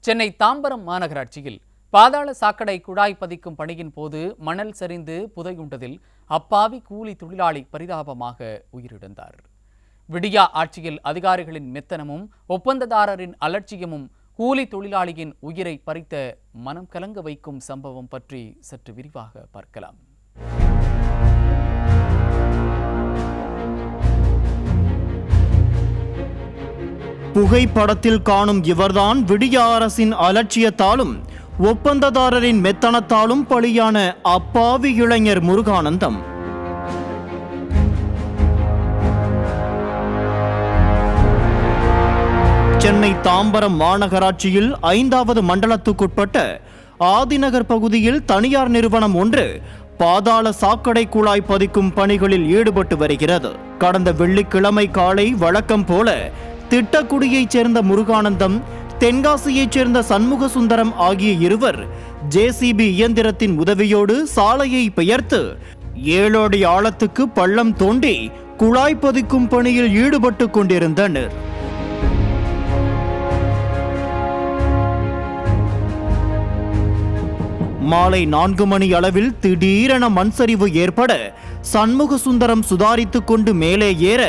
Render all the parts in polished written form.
சென்னை தாம்பரம் மாநகராட்சியில் பாதாள சாக்கடை குழாய் பதிக்கும் பணியின் போது மணல் சரிந்து புதையுண்டதில் அப்பாவி கூலி தொழிலாளி பரிதாபமாக உயிரிழந்தார். விடியா ஆட்சியில் அதிகாரிகளின் மெத்தனமும் ஒப்பந்ததாரரின் அலட்சியமும் கூலி தொழிலாளியின் உயிரை பறித்த மனம் கலங்க வைக்கும் சம்பவம் பற்றி சற்று விரிவாக பார்க்கலாம். புகைப்படத்தில் காணும் இவர்தான் விடியா அரசின் அலட்சியத்தாலும் ஒப்பந்ததாரரின் மெத்தனத்தாலும் பலியான அப்பாவி இளைஞர் முருகானந்தம். சென்னை தாம்பரம் மாநகராட்சியில் 5வது மண்டலத்துக்குட்பட்ட ஆதிநகர் பகுதியில் தனியார் நிறுவனம் ஒன்று பாதாள சாக்கடை குழாய் பதிக்கும் பணிகளில் ஈடுபட்டு வருகிறது. கடந்த வெள்ளிக்கிழமை காலை வழக்கம் போல திட்டக்குடியைச் சேர்ந்த முருகானந்தம், தென்காசியைச் சேர்ந்த சண்முக சுந்தரம் ஆகிய இருவர் ஜேசிபி இயந்திரத்தின் உதவியோடு சாலையை பெயர்த்து 7 அடி ஆழத்துக்கு பள்ளம் தோண்டி குழாய் பதிக்கும் பணியில் ஈடுபட்டு கொண்டிருந்தனர். மாலை 4 மணி அளவில் திடீரென மண் சரிவு ஏற்பட சண்முக சுந்தரம் சுதாரித்துக் கொண்டு மேலே ஏற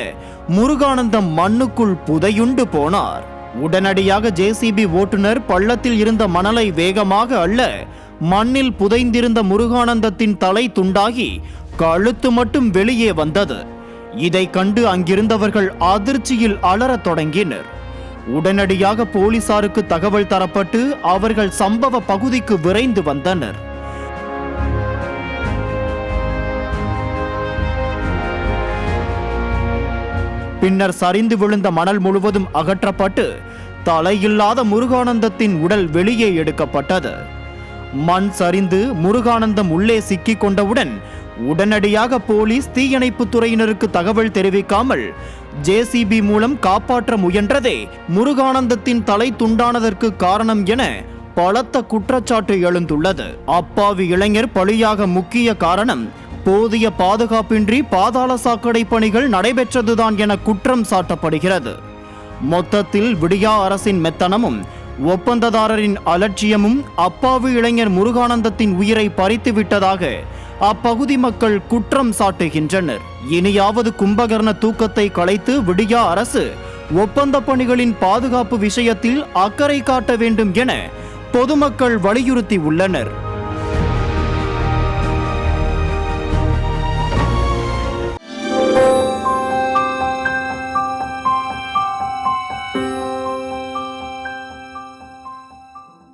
முருகானந்தம் மண்ணுக்குள் புதையுண்டு போனார். உடனடியாக ஜேசிபி ஓட்டுநர் பள்ளத்தில் இருந்த மணலை வேகமாக அள்ள மண்ணில் புதைந்திருந்த முருகானந்தத்தின் தலை துண்டாகி கழுத்து மட்டும் வெளியே வந்தது. இதை கண்டு அங்கிருந்தவர்கள் அதிர்ச்சியில் அலறத் தொடங்கினர். உடனடியாக போலீசாருக்கு தகவல் தரப்பட்டு அவர்கள் சம்பவ பகுதிக்கு விரைந்து வந்தனர். பின்னர் சரிந்து விழுந்த மணல் முழுவதும் அகற்றப்பட்டு தலையில்லாத முருகானந்தத்தின் உடல் வெளியே எடுக்கப்பட்டது. மண் சரிந்து முருகானந்தம் உள்ளே சிக்கிக் கொண்டவுடன் உடனடியாக போலீஸ் தீயணைப்பு துறையினருக்கு தகவல் தெரிவிக்காமல் ஜேசிபி மூலம் காப்பாற்ற முயன்றதே முருகானந்தத்தின் தலை துண்டானதற்கு காரணம் என பலத்த குற்றச்சாட்டு எழுந்துள்ளது. அப்பாவி இளைஞர் பலியாக முக்கிய காரணம் போதிய பாதுகாப்பின்றி பாதாள சாக்கடை பணிகள் நடைபெற்றதுதான் என குற்றம் சாட்டப்படுகிறது. மொத்தத்தில் விடியா அரசின் மெத்தனமும் ஒப்பந்ததாரரின் அலட்சியமும் அப்பாவி இளைஞர் முருகானந்தத்தின் உயிரை பறித்து விட்டதாக அப்பகுதி மக்கள் குற்றம் சாட்டுகின்றனர். இனியாவது கும்பகர்ண தூக்கத்தை கலைத்து விடியா அரசு ஒப்பந்த பணிகளின் பாதுகாப்பு விஷயத்தில் அக்கறை காட்ட வேண்டும் என பொதுமக்கள் வலியுறுத்தி உள்ளனர்.